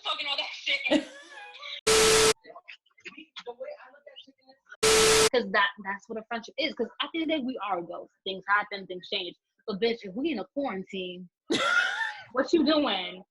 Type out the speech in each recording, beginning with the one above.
talking all that shit. Because that's what a friendship is. Because at the end of the day, we are adults. Things happen, things change. But bitch, if we in a quarantine, what you doing?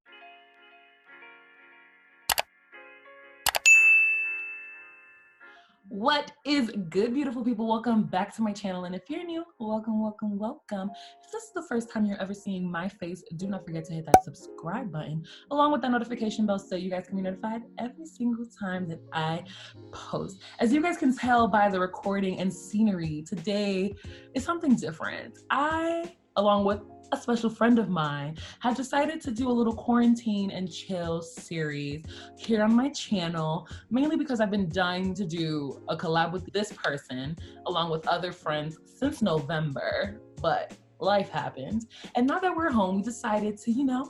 What is good, beautiful people? Welcome back to my channel. And if you're new, welcome, welcome, welcome. If this is the first time you're ever seeing my face, do not forget to hit that subscribe button along with that notification bell so you guys can be notified every single time that I post. As you guys can tell by the recording and scenery, today is something different. I, along with a special friend of mine, have decided to do a little quarantine and chill series here on my channel, mainly because I've been dying to do a collab with this person along with other friends since November, but life happened. And now that we're home, we decided to,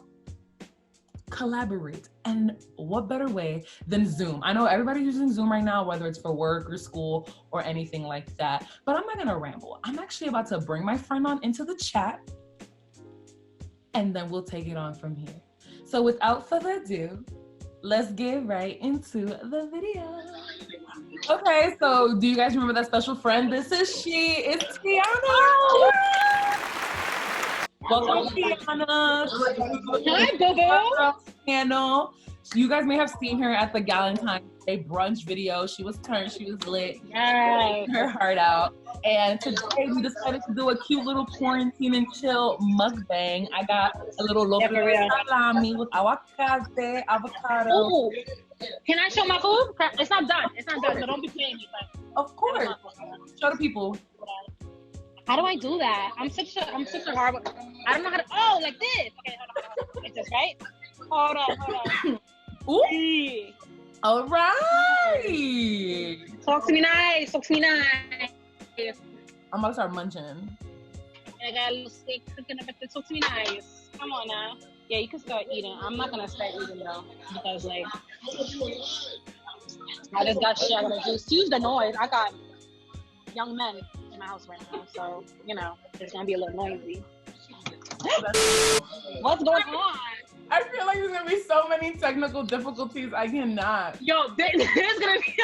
collaborate. And what better way than Zoom? I know everybody's using Zoom right now, whether it's for work or school or anything like that, but I'm not gonna ramble. I'm actually about to bring my friend on into the chat, and then we'll take it on from here. So without further ado, let's get right into the video. Okay, so do you guys remember that special friend? This is she, it's Tianna. Welcome, Tianna. Hi, boo-boo. Channel. You guys may have seen her at the Valentine's Day brunch video. She was turned, she was lit, Yes. her heart out. And today we decided to do a cute little quarantine and chill mukbang. I got a little local salami with avocado. Ooh. Can I show my food? It's not done. It's not done, so don't be playing me. But of course. Show the people. How do I do that? I'm such a horrible. I don't know how to. Oh, like this. Okay, hold on. It's this, right? Hold on. Ooh. All right. Talk to me nice. I'm about to start munching. I got a little steak cooking up at the Talk to me nice. Come on now. Yeah, you can start eating. I'm not gonna start eating though, because like I just got shit. I gotta do. Excuse the noise. I got young men in my house right now, so it's gonna be a little noisy. What's going on? I feel like there's gonna be so many technical difficulties. I cannot. Yo, there's gonna be.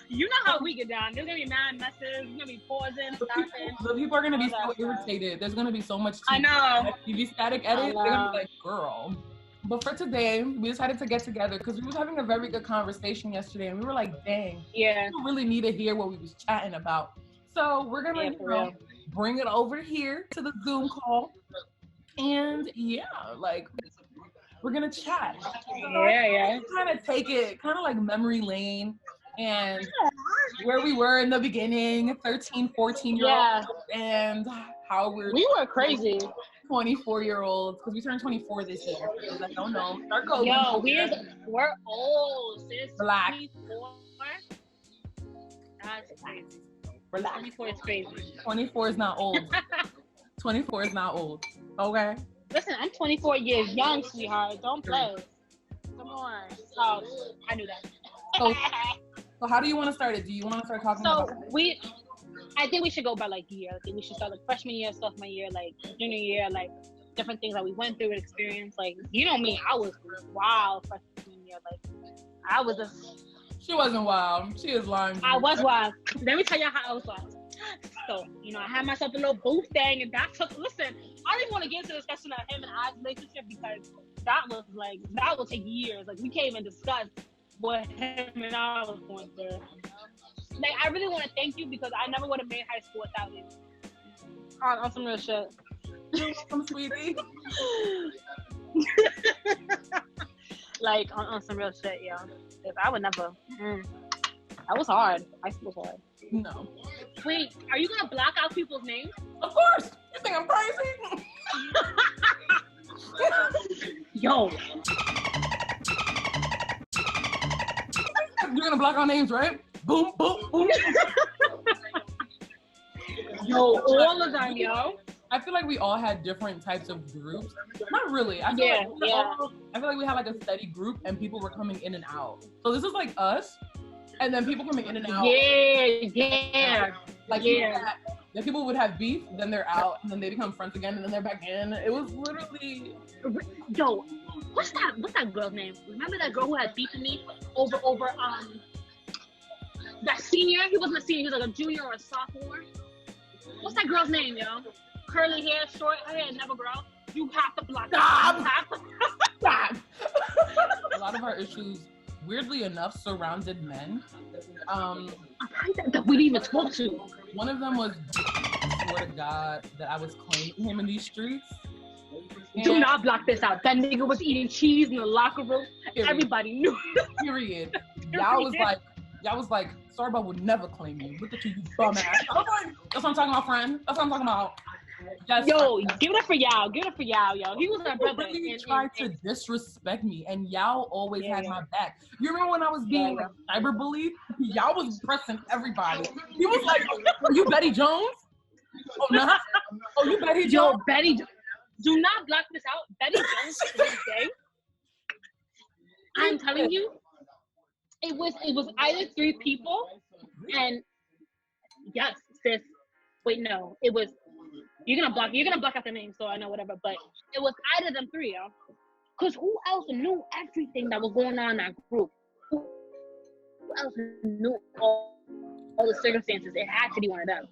You know how we get down. There's gonna be mad messes. There's gonna be pausing, stopping. The people are gonna be so irritated. There's gonna be so much. I know. TV static edit. They're gonna be like, girl. But for today, we decided to get together because we was having a very good conversation yesterday, and we were like, dang, yeah, people really need to hear what we was chatting about. So we're gonna bring it over here to the Zoom call, and we're gonna chat. Yeah. Kind of take it, kind of like memory lane. And where we were in the beginning, 13, 14-year-olds, and how we were crazy. 24-year-olds, because we turned 24 this year. I don't know. Yo, we're old, sis. Black. 24? That's crazy. Relax. 24 is crazy. 24 is not old. 24 is not old. Okay? Listen, I'm 24 years young, sweetheart. Don't play. Come on. Oh, I knew that. So how do you want to start it? Do you want to start talking about it? I think we should go by like year. I think we should start like freshman year, sophomore year, like junior year, like different things that we went through and experienced. Like, you know me, I was wild freshman year. Like, I was just... She wasn't wild. She is lying. I was wild. Let me tell you how I was wild. So, I had myself a little booth thing, and that took... Listen, I didn't want to get into the discussion of him and I's relationship because that will take years. Like, we can't even discuss what him and I was going through. Like, I really want to thank you because I never would have made high school without you. On some real shit. I'm sweetie. Like, on some real shit, yo. If I would never. That was hard. High school was hard. No. Wait, are you gonna block out people's names? Of course. You think I'm crazy? Yo. You're gonna block our names, right? Boom, boom, boom. Yo, all of them, yo. I feel like we all had different types of groups. Not really. I feel like we had like a steady group and people were coming in and out. So this is like us, and then people coming in and out. Yeah. Like then people would have beef, then they're out, and then they become friends again, and then they're back in. It was literally... Yo, What's that girl's name? Remember that girl who had beef with me over that senior? He wasn't a senior, he was like a junior or a sophomore. What's that girl's name, yo? Curly hair, short hair, never grow. You have to block that. Stop. A lot of our issues, weirdly enough, surrounded men. That we didn't even talk to. One of them was, I swear to God, that I was claiming him in these streets. Do not block this out. That nigga was eating cheese in the locker room. Period. Everybody knew. Period. Y'all was like, Soribel would never claim you. Look at you bum ass. That's what I'm talking about, friend. That's what I'm talking about. Yes, yo, give it up for y'all. Give it up for y'all, yo. He was our brother. Really tried to disrespect me, and y'all always had my back. You remember when I was being cyberbullied? Y'all was pressing everybody. He was like, "Are you Betty Jones? Oh, not? Oh, you Betty Jones? Yo, Betty. Do not block this out. Betty Jones to this day. I'm telling you, it was either 3 people, and yes, sis. Wait, no, it was. You're gonna block out the name, so I know whatever. But it was either them 3, yo. Cause who else knew everything that was going on in that group? Who else knew all the circumstances? It had to be one of them.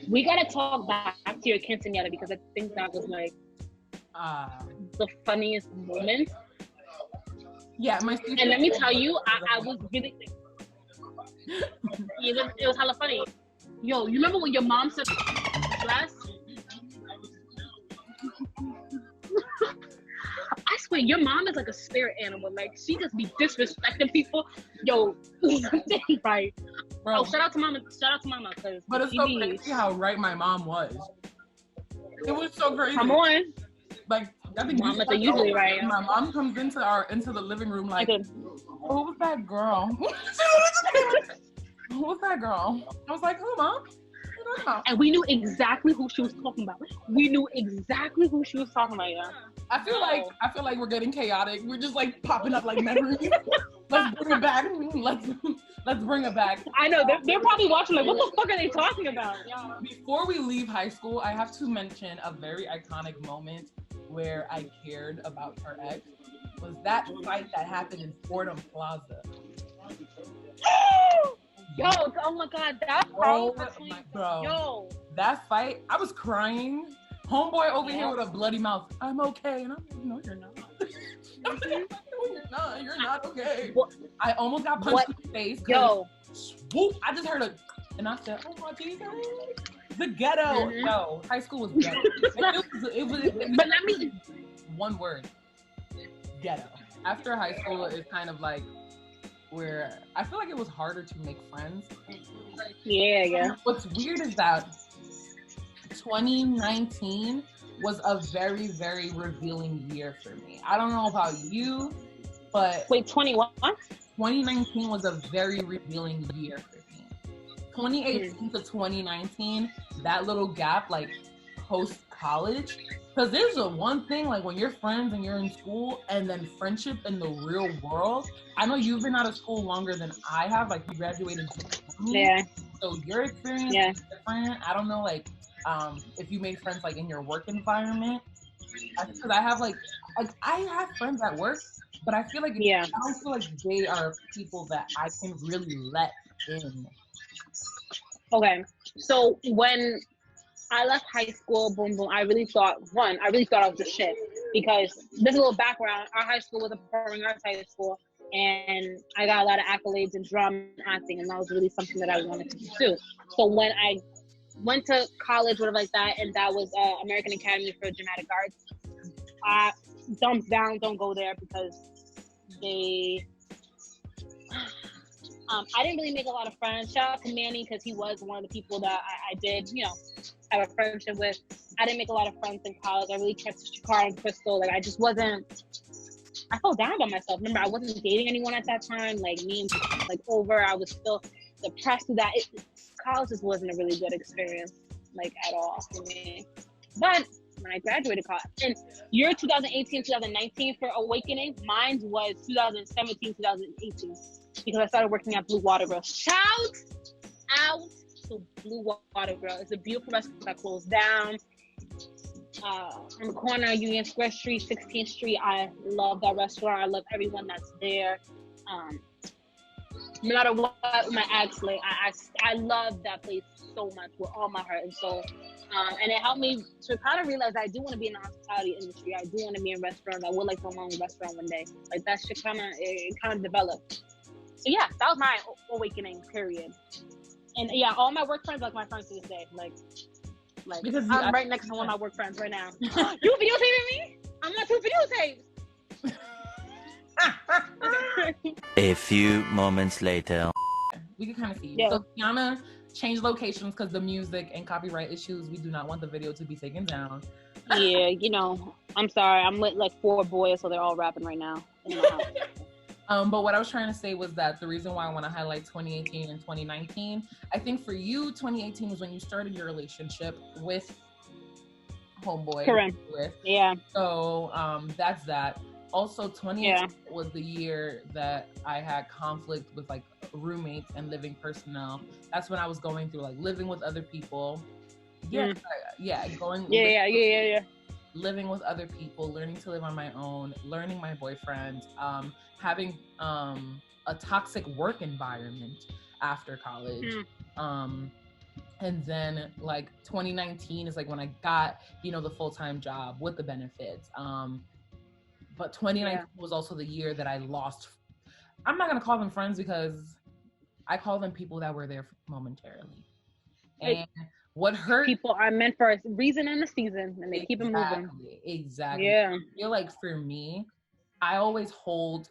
We gotta talk back to your quinceañera because I think that was like the funniest moment. Yeah, and let me tell you, I was really. It was hella funny. Yo, you remember when your mom said dress? I swear, your mom is like a spirit animal. Like, she just be disrespecting people. Yo, right. Bro. Oh, shout out to mama. Cause but it's so crazy how right my mom was. It was so crazy. Come on. Like, I think Mama's usually right. My mom comes into the living room like, who was that girl? Who was that girl? I was like, who, Mom? And we knew exactly who she was talking about. Yeah. I feel like we're getting chaotic. We're just like popping up like memories. Let's bring it back. Let's bring it back. I know they're probably watching like, what the fuck are they talking about? Yeah. Before we leave high school, I have to mention a very iconic moment where I cared about her ex. Was that fight that happened in Fordham Plaza? Yo, oh my God, that fight bro. That fight, I was crying. Homeboy over here with a bloody mouth. I'm okay. And I'm like, no, you're not. I'm like, no, you're not okay. Well, I almost got punched in the face. Yo. Swoop, I just heard and I said, oh my Jesus. The ghetto. Mm-hmm. No, high school was ghetto. it was but let me. One word. Ghetto. After high school, it's kind of like, where I feel like it was harder to make friends. Yeah. What's weird is that 2019 was a very, very revealing year for me. I don't know about you, but... Wait, 21? 2019 was a very revealing year for me. 2018 to 2019, that little gap, like, post-college, because there's a one thing, like, when you're friends and you're in school, and then friendship in the real world. I know you've been out of school longer than I have, like, you graduated. Yeah. So your experience is different. I don't know, like, if you made friends, like, in your work environment. Because I have, like, I have friends at work, but I feel like, I don't feel like they are people that I can really let in. Okay. So when I left high school, boom, I really thought I was the shit. Because this is a little background. Our high school was a performing arts high school, and I got a lot of accolades in drama and acting, and that was really something that I wanted to pursue. So when I went to college, whatever like that, and that was American Academy for Dramatic Arts, thumbs down, don't go there because they... I didn't really make a lot of friends. Shout out to Manny because he was one of the people that I did, have a friendship with. I didn't make a lot of friends in college. I really kept Shakar and Crystal. Like, I just wasn't... I felt down by myself. Remember, I wasn't dating anyone at that time. Like, me and like over. I was still depressed with that. College just wasn't a really good experience, like, at all for me. But when I graduated college, and year 2018, 2019 for Awakening, mine was 2017, 2018. Because I started working at Blue Water Grill. Shout out to Blue Water Grill. It's a beautiful restaurant that closed down. on the corner of Union Square Street, 16th Street. I love that restaurant. I love everyone that's there. No matter what my ex, like I love that place so much with all my heart and soul. And it helped me to kind of realize I do want to be in the hospitality industry. I do want to be in restaurants. I would like to own my own restaurant one day. Like that shit kind of developed. So yeah, that was my awakening period. And yeah, all my work friends like my friends to this day. Like because I'm right next to one of my work friends right now. You videotaping me? I'm on 2 videotapes. A few moments later. We can kind of see you. Yeah. So Tianna changed locations because the music and copyright issues. We do not want the video to be taken down. Yeah, you know, I'm sorry. I'm with like 4 boys, so they're all rapping right now. But what I was trying to say was that the reason why I want to highlight 2018 and 2019, I think for you, 2018 was when you started your relationship with homeboy. Correct. Yeah. So that's that. Also, 2018 was the year that I had conflict with like roommates and living personnel. That's when I was going through like living with other people. Yeah, living with other people, learning to live on my own, learning my boyfriend, having a toxic work environment after college. And then like 2019 is like when I got, you know, the full-time job with the benefits. But 2019 was also the year that I lost. I'm not going to call them friends because I call them people that were there momentarily. And what hurt... People are meant for a reason and a season, and they keep it moving. Exactly. Yeah. I feel like for me, I always hold...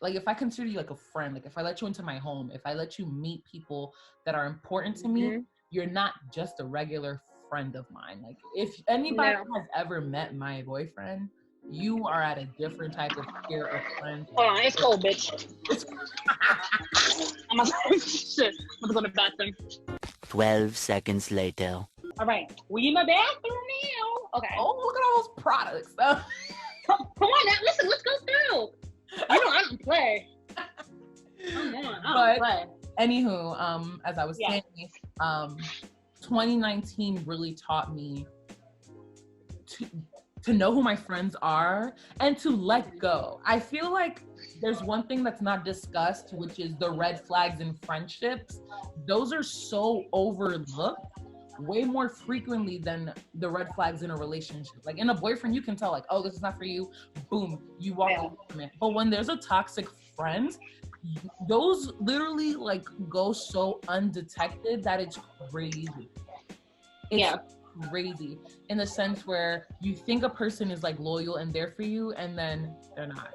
Like if I consider you like a friend, like if I let you into my home, if I let you meet people that are important to me, you're not just a regular friend of mine. Like if anybody has ever met my boyfriend, you are at a different type of tier of friend. Hold on, it's cold, bitch. I'm gonna go to the bathroom. 12 seconds later. All right, we in the bathroom now. Okay. Oh, look at all those products. Come on now, listen, let's go through. You know I don't play. Come on, I don't play. Anywho, as I was saying, 2019 really taught me to know who my friends are and to let go. I feel like there's one thing that's not discussed, which is the red flags in friendships. Those are so overlooked way more frequently than the red flags in a relationship. Like in a boyfriend, you can tell like, oh, this is not for you. Boom, you walk away from it. But when there's a toxic friend, those literally like go so undetected that it's crazy. It's crazy in the sense where you think a person is like loyal and there for you, and then they're not.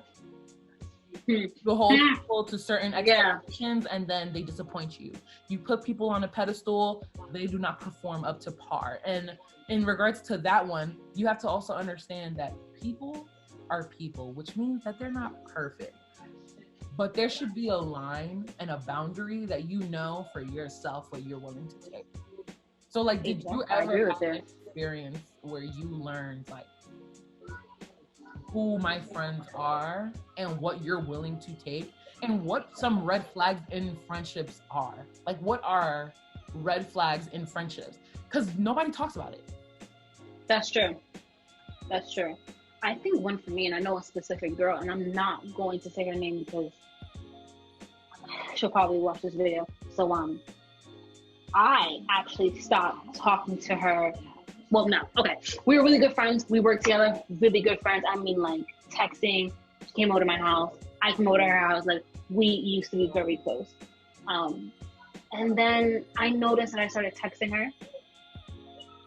You hold people to certain expectations and then they disappoint you. You put people on a pedestal, they do not perform up to par. And in regards to that one, you have to also understand that people are people, which means that they're not perfect. But there should be a line and a boundary that you know for yourself what you're willing to take. So like, did you ever have an experience where you learned like who my friends are and what you're willing to take and what some red flags in friendships are? Like what are red flags in friendships? Because nobody talks about it. That's true. That's true. I think one for me, and I know a specific girl, and I'm not going to say her name because she'll probably watch this video. So I actually stopped talking to her. Well, no. Okay. We were really good friends. We worked together. Really good friends. I mean, like, texting. She came over to my house. I came over to her house. Like, we used to be very close. And then I noticed that I started texting her.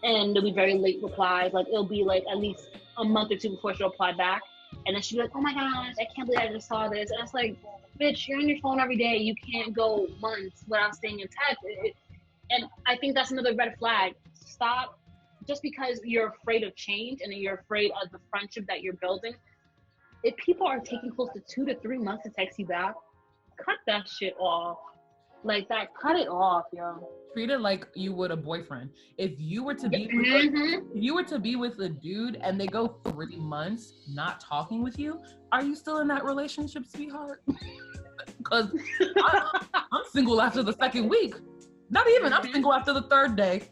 And there'll be very late replies. Like, it'll be, like, at least a month or two before she'll reply back. And then she'll be like, oh, my gosh, I can't believe I just saw this. And it's like, bitch, you're on your phone every day. You can't go months without staying in touch. And I think that's another red flag. Stop. Just because you're afraid of change and you're afraid of the friendship that you're building, if people are taking close to 2 to 3 months to text you back, cut that shit off. Like that, cut it off, yo. Treat it like you would a boyfriend. If you were to be with if you were to be with a dude and they go 3 months not talking with you, are you still in that relationship, sweetheart? Because I'm single after the second week. Not even. I'm single after the third day.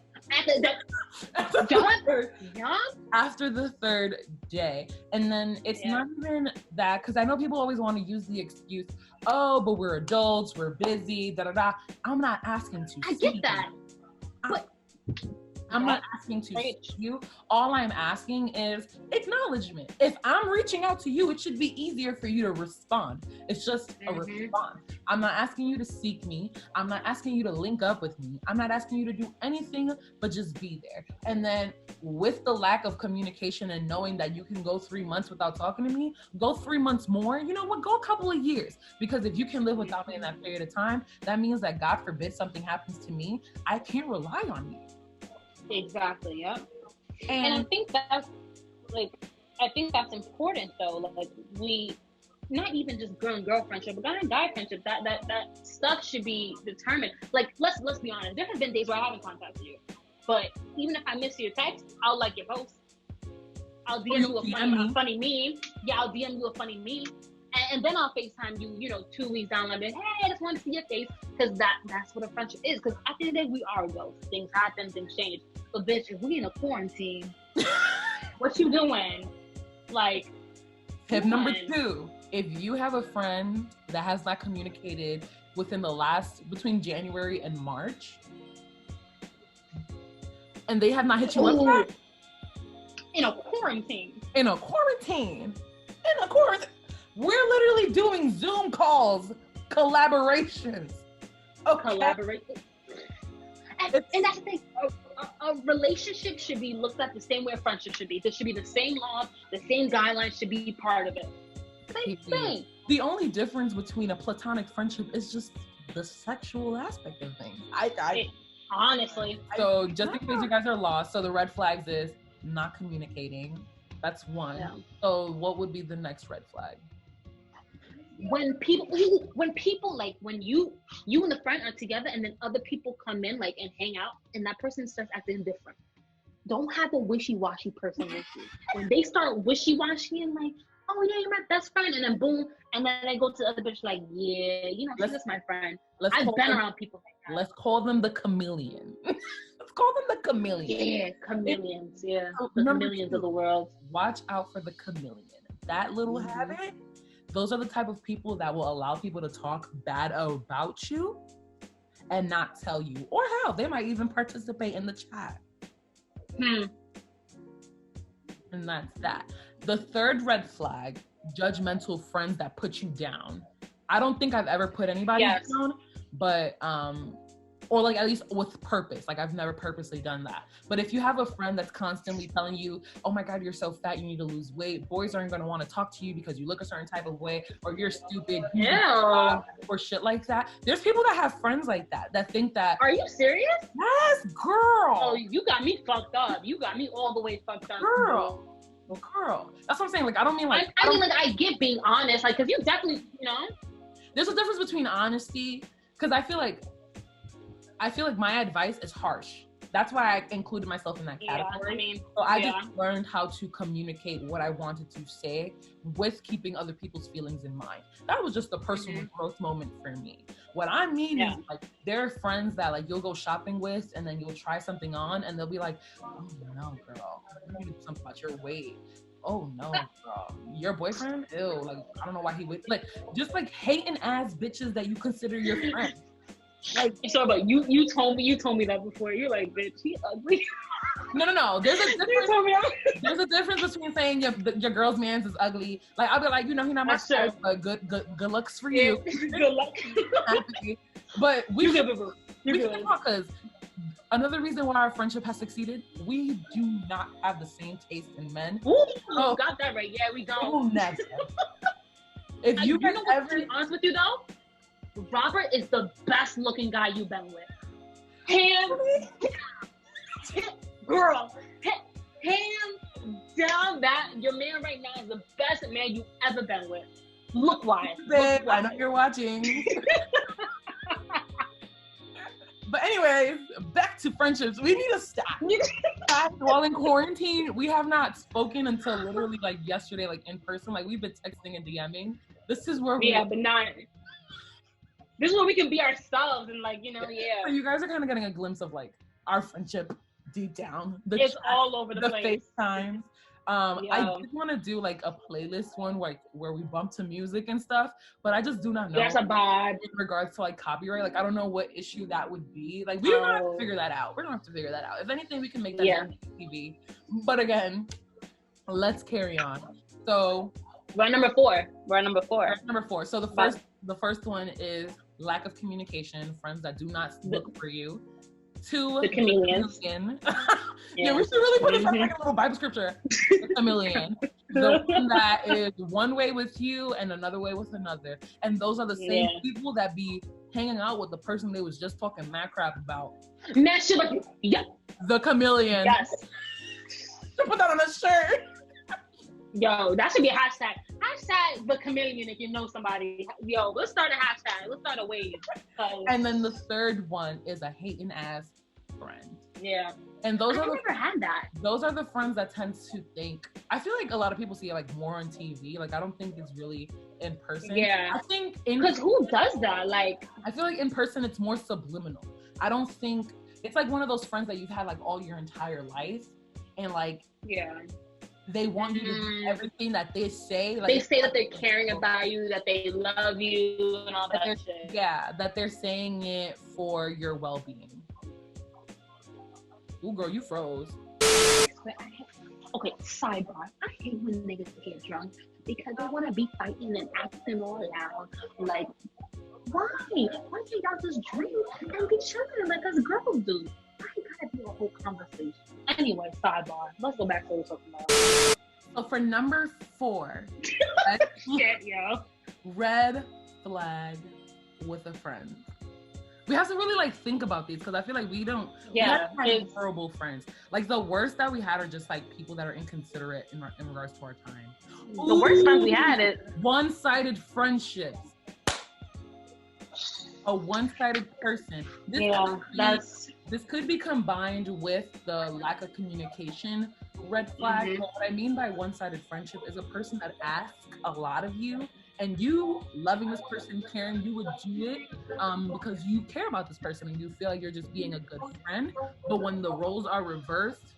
After the third day. And then it's not even that, because I know people always want to use the excuse, oh, but we're adults, we're busy, da-da-da. I'm not asking to I get that. But I'm not asking to see you. All I'm asking is acknowledgement. If I'm reaching out to you, it should be easier for you to respond. It's just a response. I'm not asking you to seek me. I'm not asking you to link up with me. I'm not asking you to do anything but just be there. And then with the lack of communication and knowing that you can go 3 months without talking to me, go 3 months more. You know what? Go a couple of years. Because if you can live without me in that period of time, that means that God forbid something happens to me, I can't rely on you. Exactly. Yep. And I think that's important though. Like we, not even just girl and girl friendship, but guy and guy friendship. That stuff should be determined. Like let's be honest. There have been days where I haven't contacted you, but even if I miss your text, I'll like your post. I'll DM you a funny meme. Yeah, I'll DM you a funny meme. And then I'll FaceTime you, 2 weeks down, like, hey, I just want to see your face, because that's what a friendship is. Because at the end of the day, we are adults. Things happen, things change. But bitch, if we in a quarantine, what you doing? Like, tip number 2: if you have a friend that has not communicated within between January and March, and they have not hit you up yet, in a quarantine. We're literally doing Zoom calls, collaborations. Okay. Collaborate. And that's the thing. A relationship should be looked at the same way a friendship should be. There should be the same laws, the same guidelines should be part of it. Same thing. The only difference between a platonic friendship is just the sexual aspect of things. Honestly. So just in case you guys are lost, so the red flags is not communicating. That's one. Yeah. So what would be the next red flag? When people like, when you and the friend are together and then other people come in like and hang out and that person starts acting different. Don't have a wishy-washy person with you. When they start wishy-washy and like, oh yeah, you're my best friend, and then boom, and then they go to the other bitch like, yeah, she's just my friend. I've been around people like that. Let's call them the chameleon. Let's call them the chameleon. Yeah, chameleons. Yeah, the chameleons of the world. Watch out for the chameleon. That little habit. Those are the type of people that will allow people to talk bad about you and not tell you. Or hell, they might even participate in the chat. And that's that. The third red flag, judgmental friends that put you down. I don't think I've ever put anybody down, but or like at least with purpose. Like I've never purposely done that. But if you have a friend that's constantly telling you, oh my God, you're so fat, you need to lose weight. Boys aren't going to want to talk to you because you look a certain type of way, or you're stupid, or shit like that. There's people that have friends like that think that. Are you serious? Yes, girl. Oh, you got me fucked up. You got me all the way fucked up. Girl. That's what I'm saying. Like, I don't mean like. I get being honest. Like, because you definitely, There's a difference between honesty, because I feel like my advice is harsh. That's why I included myself in that category. So I just learned how to communicate what I wanted to say with keeping other people's feelings in mind. That was just a personal growth moment for me. What I mean is, like, there are friends that like you'll go shopping with and then you'll try something on and they'll be like, oh no, girl, you need to do something about your weight. Oh no, girl, your boyfriend? Ew, like, I don't know why he would, like, just like hating ass bitches that you consider your friend. Like, so about you told me that before. You're like, bitch, he ugly. No. There's a difference between saying your girl's man's is ugly. Like, I'll be like, he's not my type, but good looks for you. Good luck. But we can good. talk, because another reason why our friendship has succeeded, we do not have the same taste in men. Ooh, you got that right. Yeah, we don't. If you know what, to be honest with you though, Robert is the best looking guy you've been with. Girl, hands down, that your man right now is the best man you've ever been with. Look-wise. Babe, I know you're watching. But anyways, back to friendships. We need to stop. While in quarantine, we have not spoken until literally like yesterday, like in person. Like, we've been texting and DMing. This is where but not. This is where we can be ourselves and like, So you guys are kind of getting a glimpse of like our friendship deep down. It's all over the place. FaceTime. I did want to do like a playlist one where we bump to music and stuff, but I just do not know. That's a vibe. In regards to like copyright, like I don't know what issue that would be. Like we're gonna have to figure that out. If anything, we can make that TV. But again, let's carry on. So we're at number four. So the first one is lack of communication, friends that do not look for you. 2, the chameleons. Yeah, we should really put it in like a little Bible scripture. The chameleon. The one that is one way with you and another way with another. And those are the same people that be hanging out with the person they was just talking mad crap about. Mad shit like, yeah. The chameleon. Yes. Should put that on a shirt. Yo, that should be a hashtag. Hashtag the chameleon if you know somebody. Yo, let's start a hashtag. Let's start a wave. And then the third one is a hating ass friend. Yeah. And those I've never had that. Those are the friends that tend to think. I feel like a lot of people see it like more on TV. Like I don't think it's really in person. Yeah. I think because who does that? Like I feel like in person it's more subliminal. I don't think it's like one of those friends that you've had like all your entire life, and like they want you to do everything that they say. Like, they say that they're caring about you, that they love you, and all that shit. Yeah, that they're saying it for your well-being. Ooh, girl, you froze. Okay, sidebar. I hate when niggas get drunk because they want to be fighting and acting all loud. Like, why? Why can't y'all just drink and be chilling like us girls do? Why gotta be a whole conversation? Anyway, sidebar. Let's go back to what we're talking about. So for number 4, shit, yo. Red flag with a friend. We have to really like think about these because I feel like we don't. Yeah, we have horrible friends. Like the worst that we had are just like people that are inconsiderate in regards to our time. The worst friends we had is one-sided friendships. A one-sided person. This could be combined with the lack of communication red flag. But what I mean by one-sided friendship is a person that asks a lot of you, and you loving this person, caring, you would do it because you care about this person and you feel like you're just being a good friend. But when the roles are reversed,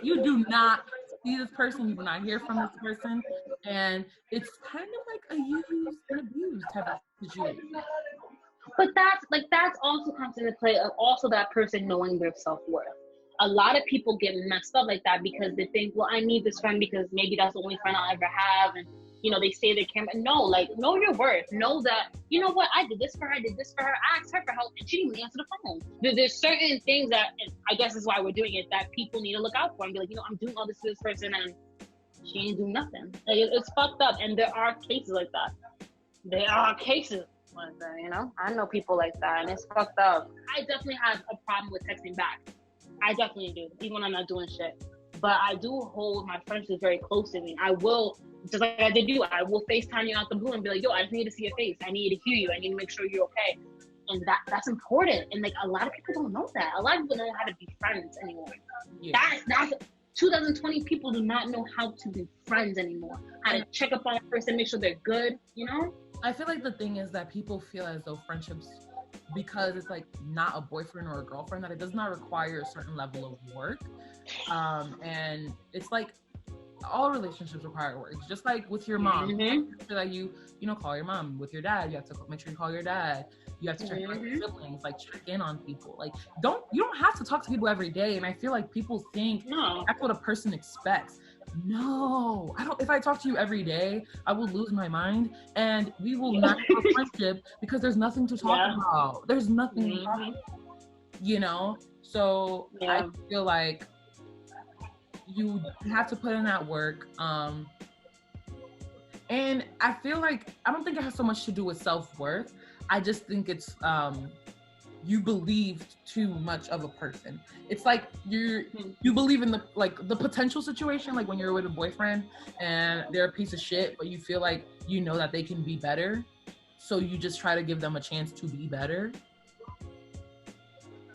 you do not see this person, you do not hear from this person, and it's kind of like a use and abuse type of situation. But that's also comes into play of also that person knowing their self-worth. A lot of people get messed up like that because they think, well, I need this friend because maybe that's the only friend I'll ever have. And, you know, they say they can't. No, like, know your worth. Know that, you know what, I did this for her, I asked her for help, and she didn't even answer the phone. There's certain things that, I guess is why we're doing it, that people need to look out for and be like, you know, I'm doing all this to this person and she ain't doing nothing. Like, it's fucked up. And there are cases like that. There are cases like that, you know? I know people like that, and it's fucked up. I definitely have a problem with texting back. I definitely do, even when I'm not doing shit. But I do hold my friendships very close to me. I will, just like I did you, I will FaceTime you out the blue and be like, yo, I just need to see your face. I need to hear you. I need to make sure you're okay. And that's important. And like a lot of people don't know that. A lot of people don't know how to be friends anymore. Yeah. That's 2020 people do not know how to be friends anymore. How to check up on a person, make sure they're good, you know? I feel like the thing is that people feel as though friendships, because it's like not a boyfriend or a girlfriend, that it does not require a certain level of work. And it's like all relationships require work. Just like with your mom, like you know, call your mom. With your dad, you have to make sure you call your dad. You have to check in on your siblings, like check in on people. Like you don't have to talk to people every day. And I feel like people think that's what a person expects. No, I don't. If I talk to you every day, I will lose my mind, and we will not have a friendship because there's nothing to talk about. There's nothing to talk about, you know. So I feel like you have to put in that work. And I feel like I don't think it has so much to do with self-worth. I just think it's you believe too much of a person. It's like you believe in the potential situation, like when you're with a boyfriend and they're a piece of shit, but you feel like you know that they can be better, so you just try to give them a chance to be better.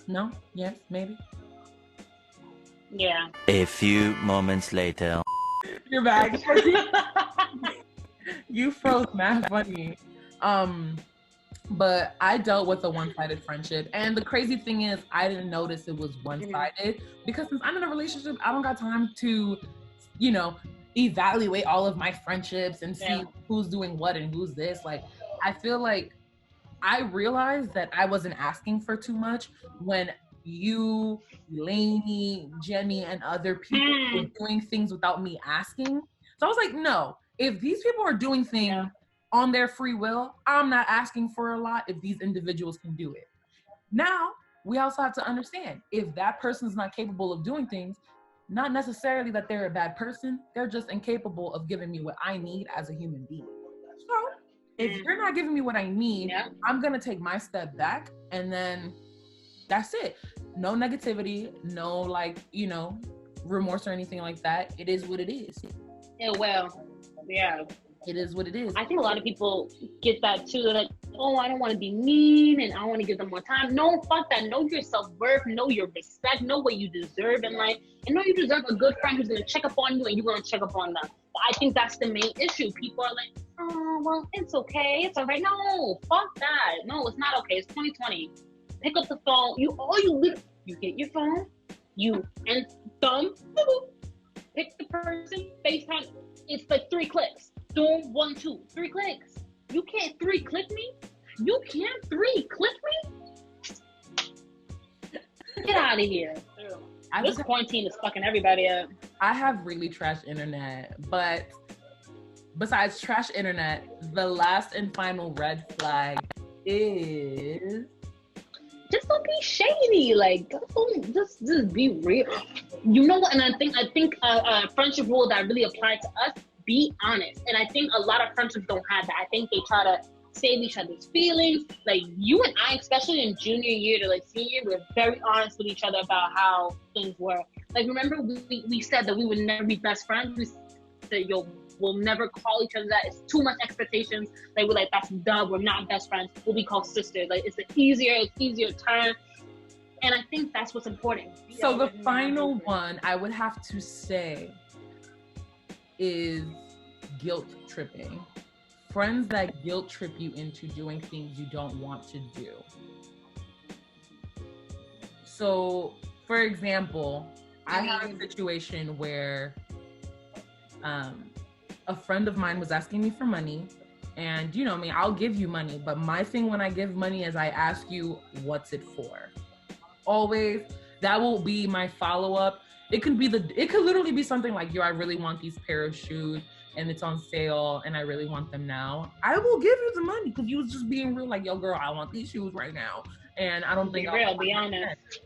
No? Yes? Maybe? Yeah. A few moments later. You're back. You froze mad funny. But I dealt with a one-sided friendship. And the crazy thing is, I didn't notice it was one-sided because since I'm in a relationship, I don't got time to, evaluate all of my friendships and see who's doing what and who's this. Like, I feel like I realized that I wasn't asking for too much when you, Lainey, Jenny, and other people were doing things without me asking. So I was like, no, if these people are doing things on their free will, I'm not asking for a lot if these individuals can do it. Now, we also have to understand, if that person's not capable of doing things, not necessarily that they're a bad person, they're just incapable of giving me what I need as a human being. So, if you're not giving me what I need, I'm gonna take my step back, and then that's it. No negativity, no remorse or anything like that. It is what it is. It is what it is. I think a lot of people get that too. They're like, oh, I don't want to be mean and I want to give them more time. No, fuck that. Know your self-worth, know your respect, know what you deserve in life, and know you deserve a good friend who's going to check up on you and you're going to check up on them. But I think that's the main issue. People are like, oh, well, it's okay. It's all right. No, fuck that. No, it's not okay. It's 2020. Pick up the phone. You get your phone, and thumb, pick the person, FaceTime. It's like 3 clicks. Boom, 1, 2, 3 clicks. You can't 3 click me? You can't 3 click me? Get out of here. This quarantine is fucking everybody up. I have really trash internet, but besides trash internet, the last and final red flag is just don't be shady. Like, just be real. You know what? And I think a friendship rule that really applied to us. Be honest. And I think a lot of friendships don't have that. I think they try to save each other's feelings. Like you and I, especially in junior year to like senior, we're very honest with each other about how things were. Like remember we said that we would never be best friends. We said, we'll never call each other that. It's too much expectations. Like we're like, that's dumb. We're not best friends. We'll be called sisters. Like it's easier term. And I think that's what's important. So the final one I would have to say is guilt tripping. Friends that guilt trip you into doing things you don't want to do. So, for example, I had a situation where a friend of mine was asking me for money, and you know me, I'll give you money, but my thing when I give money is I ask you, what's it for? Always, that will be my follow-up. It could literally be something like, yo, I really want these pair of shoes and it's on sale and I really want them now. I will give you the money because you was just being real, like, yo, girl, I want these shoes right now. And I don't think be honest.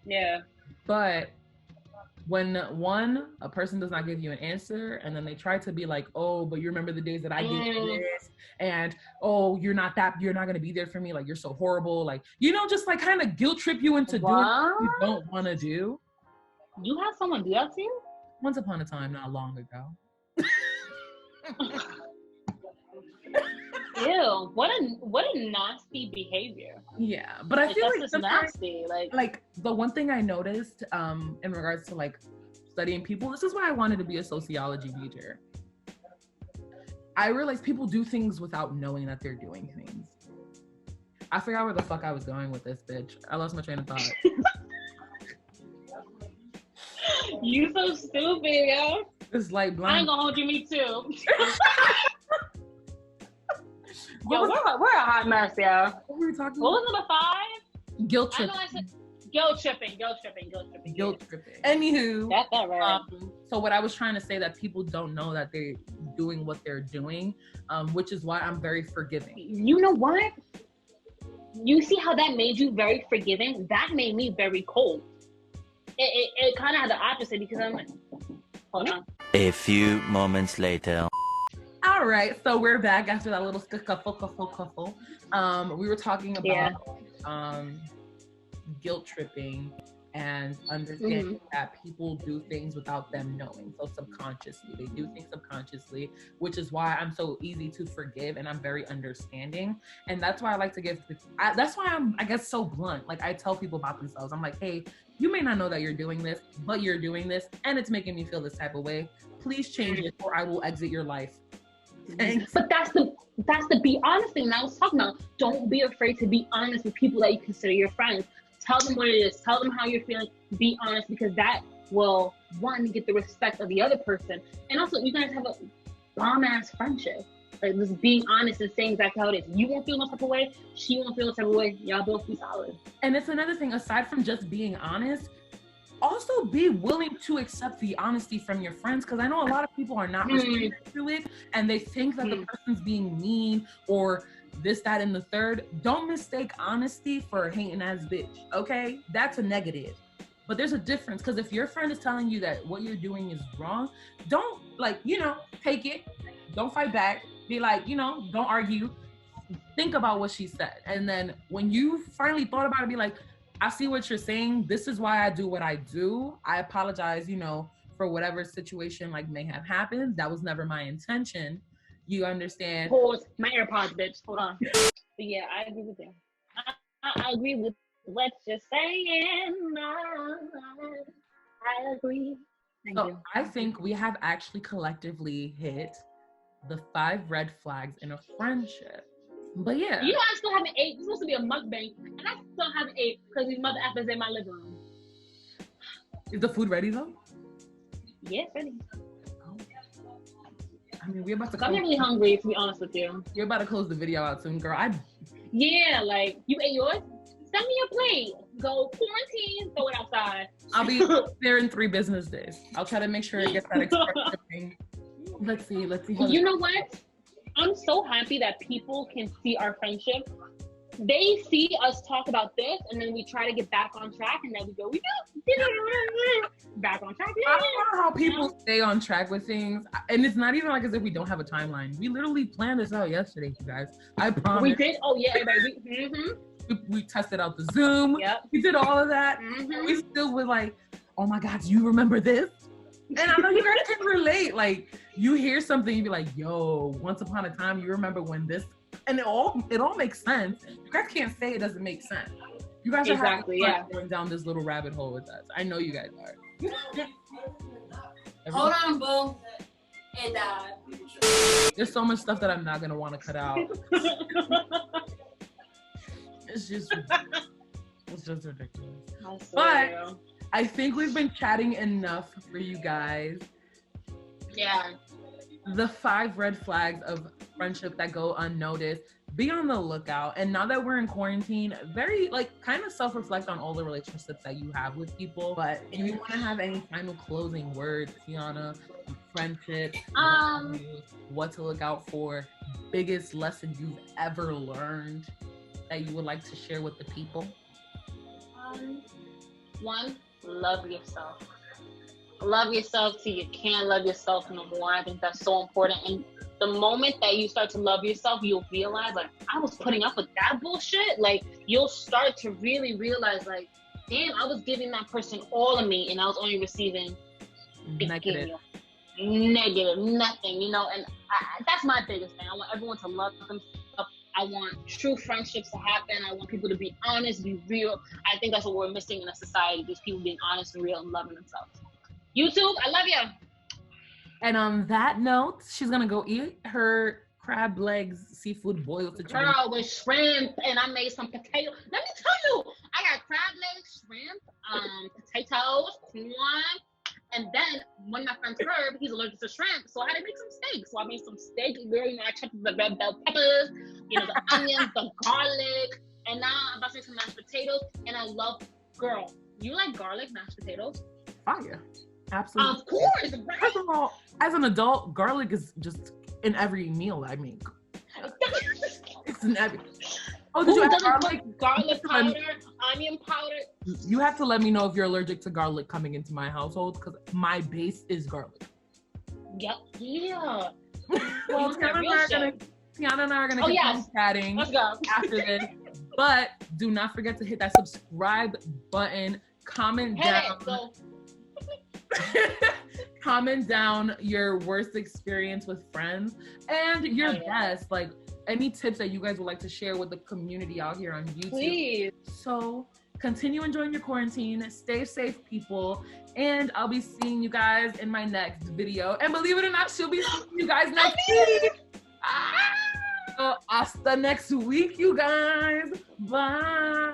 Yeah. But when a person does not give you an answer and then they try to be like, oh, but you remember the days that I gave you this, and oh, you're not gonna be there for me, like you're so horrible, like, just like kind of guilt trip you into doing what you don't want to do. You had someone do that to you? Once upon a time, not long ago. Ew, what a nasty behavior. Yeah, but I feel like that's nasty. Like the one thing I noticed in regards to like studying people, this is why I wanted to be a sociology major. I realized people do things without knowing that they're doing things. I forgot where the fuck I was going with this, bitch. I lost my train of thought. You so stupid, yo. It's like blind. I ain't gonna hold you, me too. Yo, we're a hot mess, yo. What were we talking about? What was number 5? Guilt tripping. Guilt tripping. Anywho. That's that right. So what I was trying to say, that people don't know that they're doing what they're doing, which is why I'm very forgiving. You know what? You see how that made you very forgiving? That made me very cold. It kind of had the opposite because I'm like, hold on. A few moments later. All right, so we're back after that little scuffle. We were talking about guilt tripping and understanding that people do things without them knowing. So subconsciously, they do things subconsciously, which is why I'm so easy to forgive and I'm very understanding. And that's why I like to that's why I'm, I guess, so blunt. Like I tell people about themselves. I'm like, hey, you may not know that you're doing this, but you're doing this and it's making me feel this type of way. Please change it or I will exit your life. Thanks. But that's that's the be honest thing that I was talking about. Don't be afraid to be honest with people that you consider your friends. Tell them what it is. Tell them how you're feeling. Be honest, because that will, one, get the respect of the other person. And also, you guys have a bomb-ass friendship. Like, just being honest and saying exactly how it is. You won't feel no type of way. She won't feel no type of way. Y'all both be solid. And it's another thing, aside from just being honest, also be willing to accept the honesty from your friends, because I know a lot of people are not receptive to it, and they think that the person's being mean or this, that, and the third. Don't mistake honesty for a hating ass bitch, okay? That's a negative. But there's a difference, because if your friend is telling you that what you're doing is wrong, don't, like, you know, take it. Don't fight back. Be like, you know, don't argue. Think about what she said. And then when you finally thought about it, be like, I see what you're saying. This is why I do what I do. I apologize, you know, for whatever situation like may have happened. That was never my intention. You understand? Pause. My AirPods, bitch. Hold on. But yeah, I agree with you. I agree with what you're saying. I agree. Thank you. I think we have actually collectively hit the 5 red flags in a friendship. But yeah. You know, I still haven't ate. It's supposed to be a mukbang, and I still haven't ate because these mother effers in my living room. Is the food ready though? Yeah, ready. Oh. I mean, we're about to. I'm really hungry, to be honest with you. You're about to close the video out soon, girl. Yeah, like, you ate yours? Send me your plate. Go quarantine, throw it outside. I'll be there in 3 business days. I'll try to make sure it gets that express shipping. Let's see. You know what? I'm so happy that people can see our friendship. They see us talk about this, and then we try to get back on track, and then we go, back on track. I don't know how people stay on track with things, and it's not even like as if we don't have a timeline. We literally planned this out yesterday, you guys. I promise. We did? Oh, yeah, everybody. We tested out the Zoom. Yep. We did all of that. We still were like, oh my God, do you remember this? And I know you guys can relate. Like, you hear something, you be like, yo, once upon a time, you remember when this, and it all makes sense. You guys can't say it doesn't make sense. You guys are having fun going down this little rabbit hole with us. I know you guys are. Hold on, boo. And there's so much stuff that I'm not gonna want to cut out. It's just ridiculous. But I think we've been chatting enough for you guys. Yeah. The 5 red flags of friendship that go unnoticed. Be on the lookout. And now that we're in quarantine, very, like, kind of self-reflect on all the relationships that you have with people. But if you want to have any final closing words, Tianna, friendship, what to look out for, biggest lesson you've ever learned that you would like to share with the people? One, love yourself. Love yourself till you can't love yourself no more. I think that's so important. And the moment that you start to love yourself, you'll realize, like, I was putting up with that bullshit. Like, you'll start to really realize, like, damn, I was giving that person all of me, and I was only receiving negative, nothing, you know. And that's my biggest thing. I want everyone to love themselves. I want true friendships to happen. I want people to be honest, be real. I think that's what we're missing in a society, just people being honest and real and loving themselves. YouTube, I love you. And on that note, she's gonna go eat her crab legs seafood boiled situation. Girl, with shrimp, and I made some potato. Let me tell you, I got crab legs, shrimp, potatoes, corn, and then one of my friends, Herb, he's allergic to shrimp, so I had to make some steak. So I made some steak, girl. You know, I chopped the red bell peppers, you know, the onions, the garlic, and now I'm about to make some mashed potatoes. And I love, girl, you like garlic mashed potatoes? Fire. Absolutely. Of course, right? First of all, as an adult, garlic is just in every meal I make. It's in every. Oh, did you add garlic powder, onion powder? You have to let me know if you're allergic to garlic coming into my household, because my base is garlic. Yep. Yeah. Well, Tianna and I are gonna continue chatting after this. But do not forget to hit that subscribe button. Comment down. Comment down your worst experience with friends and your best, like any tips that you guys would like to share with the community out here on YouTube. Please. So continue enjoying your quarantine, stay safe, people, and I'll be seeing you guys in my next video. And believe it or not, she'll be seeing you guys next week. Hasta next week, you guys. Bye.